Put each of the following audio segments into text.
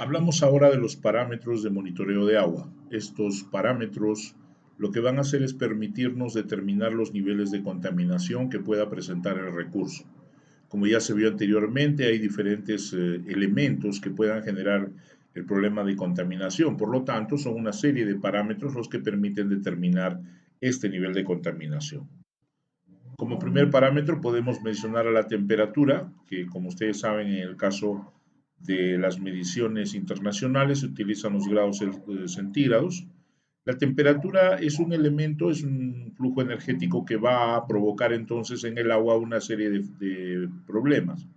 Hablamos ahora de los parámetros de monitoreo de agua. Estos parámetros lo que van a hacer es permitirnos determinar los niveles de contaminación que pueda presentar el recurso. Como ya se vio anteriormente, hay diferentes elementos que puedan generar el problema de contaminación. Por lo tanto, son una serie de parámetros los que permiten determinar este nivel de contaminación. Como primer parámetro podemos mencionar a la temperatura, que como ustedes saben en el caso de las mediciones internacionales se utilizan los grados centígrados. La temperatura es un elemento, es un flujo energético que va a provocar entonces en el agua una serie de problemas.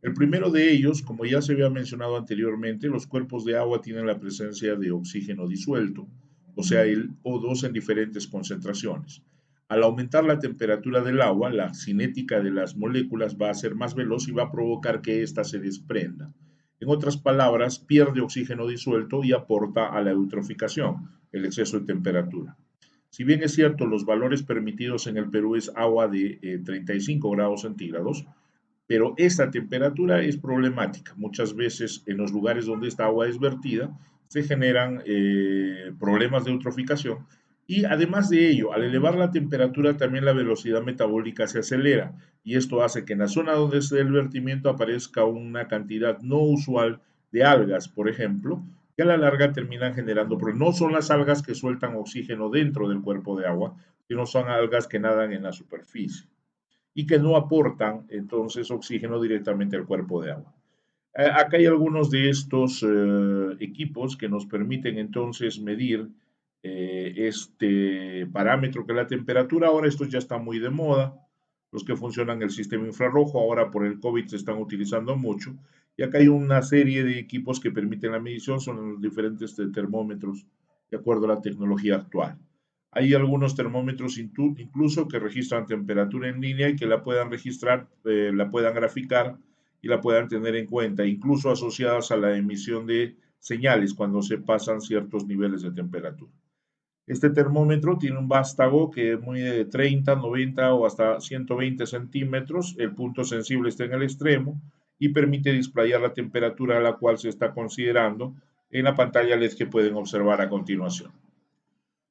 El primero de ellos, como ya se había mencionado anteriormente, los cuerpos de agua tienen la presencia de oxígeno disuelto, o sea, el O2 en diferentes concentraciones. Al aumentar la temperatura del agua, la cinética de las moléculas va a ser más veloz y va a provocar que ésta se desprenda. En otras palabras, pierde oxígeno disuelto y aporta a la eutroficación, el exceso de temperatura. Si bien es cierto, los valores permitidos en el Perú es agua de 35 grados centígrados, pero esta temperatura es problemática. Muchas veces en los lugares donde esta agua es vertida se generan problemas de eutroficación y además de ello, al elevar la temperatura también la velocidad metabólica se acelera y esto hace que en la zona donde esté el vertimiento aparezca una cantidad no usual de algas, por ejemplo, que a la larga terminan generando, pero no son las algas que sueltan oxígeno dentro del cuerpo de agua, sino son algas que nadan en la superficie y que no aportan entonces oxígeno directamente al cuerpo de agua. Acá hay algunos de estos equipos que nos permiten entonces medir este parámetro que es la temperatura. Ahora estos ya están muy de moda. Los que funcionan el sistema infrarrojo, ahora por el COVID se están utilizando mucho. Y acá hay una serie de equipos que permiten la medición, son los diferentes termómetros de acuerdo a la tecnología actual. Hay algunos termómetros incluso que registran temperatura en línea y que la puedan registrar, la puedan graficar y la puedan tener en cuenta, incluso asociadas a la emisión de señales cuando se pasan ciertos niveles de temperatura. Este termómetro tiene un vástago que mide de 30, 90 o hasta 120 centímetros. El punto sensible está en el extremo y permite displayar la temperatura a la cual se está considerando en la pantalla LED que pueden observar a continuación.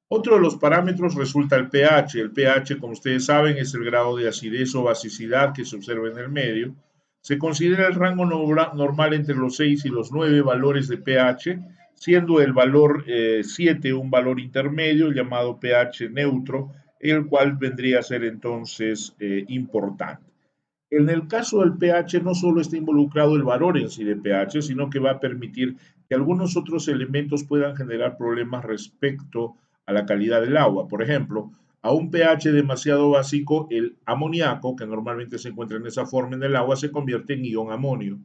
Otro de los parámetros resulta el pH. El pH, como ustedes saben, es el grado de acidez o basicidad que se observa en el medio. Se considera el rango normal entre los 6 y los 9 valores de pH, siendo el valor 7 un valor intermedio llamado pH neutro, el cual vendría a ser entonces importante. En el caso del pH no solo está involucrado el valor en sí de pH, sino que va a permitir que algunos otros elementos puedan generar problemas respecto a la calidad del agua. Por ejemplo, a un pH demasiado básico, el amoníaco, que normalmente se encuentra en esa forma en el agua, se convierte en ion amonio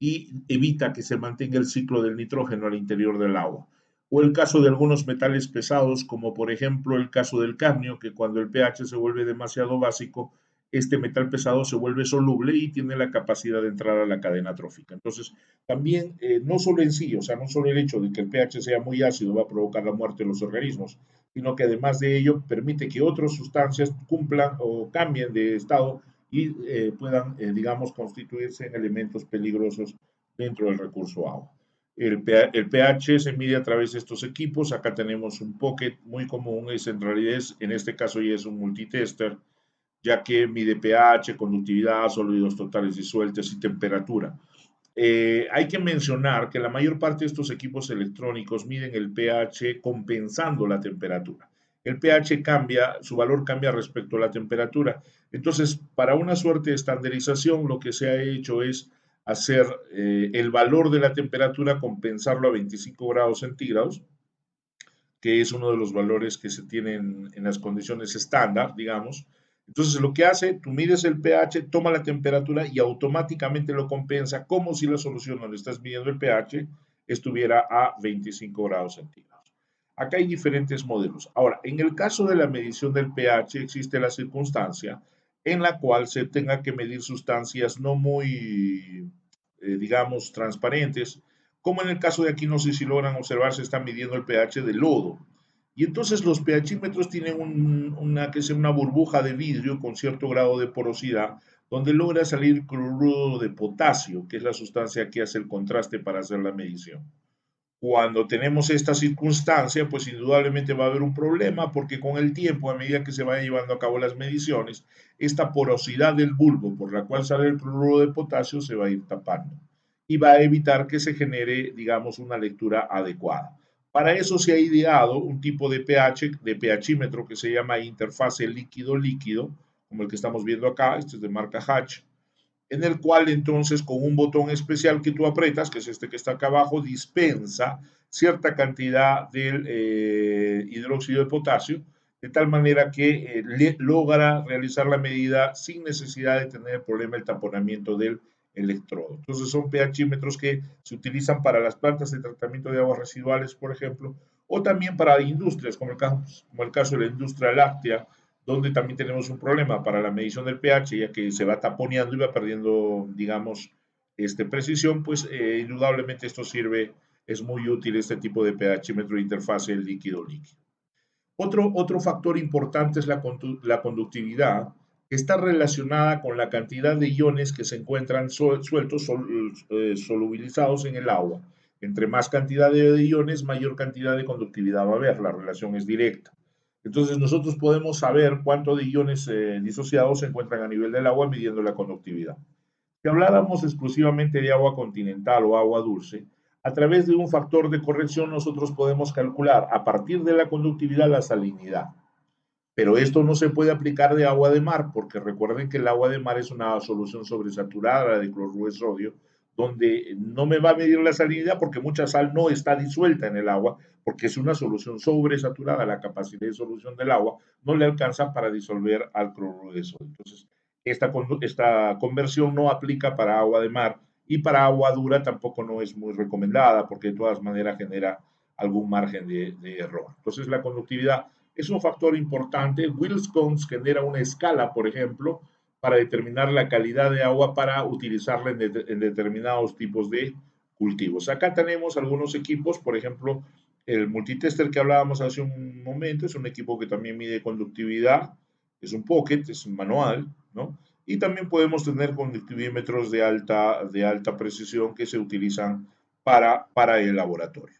y evita que se mantenga el ciclo del nitrógeno al interior del agua. O el caso de algunos metales pesados, como por ejemplo el caso del cadmio, que cuando el pH se vuelve demasiado básico, este metal pesado se vuelve soluble y tiene la capacidad de entrar a la cadena trófica. Entonces, también, no solo en sí, o sea, no solo el hecho de que el pH sea muy ácido va a provocar la muerte de los organismos, sino que además de ello permite que otras sustancias cumplan o cambien de estado y puedan, digamos, constituirse en elementos peligrosos dentro del recurso agua. El pH se mide a través de estos equipos. Acá tenemos un pocket muy común, es en realidad, en este caso ya es un multitester, ya que mide pH, conductividad, sólidos totales disueltos y temperatura. Hay que mencionar que la mayor parte de estos equipos electrónicos miden el pH compensando la temperatura. El pH cambia, su valor cambia respecto a la temperatura. Entonces, para una suerte de estandarización, lo que se ha hecho es hacer el valor de la temperatura, compensarlo a 25 grados centígrados, que es uno de los valores que se tienen en las condiciones estándar, digamos. Entonces, lo que hace, tú mides el pH, toma la temperatura y automáticamente lo compensa como si la solución donde estás midiendo el pH estuviera a 25 grados centígrados. Acá hay diferentes modelos. Ahora, en el caso de la medición del pH, existe la circunstancia en la cual se tenga que medir sustancias no muy, digamos, transparentes, como en el caso de aquí, no sé si logran observar, se está midiendo el pH del lodo. Y entonces los pHímetros tienen una burbuja de vidrio con cierto grado de porosidad, donde logra salir cloruro de potasio, que es la sustancia que hace el contraste para hacer la medición. Cuando tenemos esta circunstancia, pues indudablemente va a haber un problema porque con el tiempo, a medida que se vayan llevando a cabo las mediciones, esta porosidad del bulbo por la cual sale el cloruro de potasio se va a ir tapando y va a evitar que se genere, digamos, una lectura adecuada. Para eso se ha ideado un tipo de pH, de pHímetro que se llama interfase líquido-líquido, como el que estamos viendo acá, este es de marca Hatch, en el cual entonces con un botón especial que tú apretas, que es este que está acá abajo, dispensa cierta cantidad del hidróxido de potasio, de tal manera que logra realizar la medida sin necesidad de tener el problema del taponamiento del electrodo. Entonces son pHímetros que se utilizan para las plantas de tratamiento de aguas residuales, por ejemplo, o también para industrias, como el caso de la industria láctea, donde también tenemos un problema para la medición del pH, ya que se va taponeando y va perdiendo, digamos, precisión, pues indudablemente esto sirve, es muy útil este tipo de pHímetro de interfase líquido-líquido. Otro factor importante es la conductividad, que está relacionada con la cantidad de iones que se encuentran sueltos, solubilizados en el agua. Entre más cantidad de iones, mayor cantidad de conductividad va a haber, la relación es directa. Entonces nosotros podemos saber cuánto de iones disociados se encuentran a nivel del agua midiendo la conductividad. Si habláramos exclusivamente de agua continental o agua dulce, a través de un factor de corrección nosotros podemos calcular a partir de la conductividad la salinidad. Pero esto no se puede aplicar de agua de mar, porque recuerden que el agua de mar es una solución sobresaturada de cloruro de sodio, donde no me va a medir la salinidad porque mucha sal no está disuelta en el agua, porque es una solución sobresaturada. La capacidad de solución del agua no le alcanza para disolver al cloruro de sodio. Entonces, esta conversión no aplica para agua de mar y para agua dura tampoco no es muy recomendada porque de todas maneras genera algún margen de error. Entonces, la conductividad es un factor importante. Wills-Cones genera una escala, por ejemplo, para determinar la calidad de agua para utilizarla en determinados tipos de cultivos. Acá tenemos algunos equipos, por ejemplo, el multitester que hablábamos hace un momento, es un equipo que también mide conductividad, es un pocket, es un manual, ¿no? Y también podemos tener conductivímetros de alta precisión que se utilizan para el laboratorio.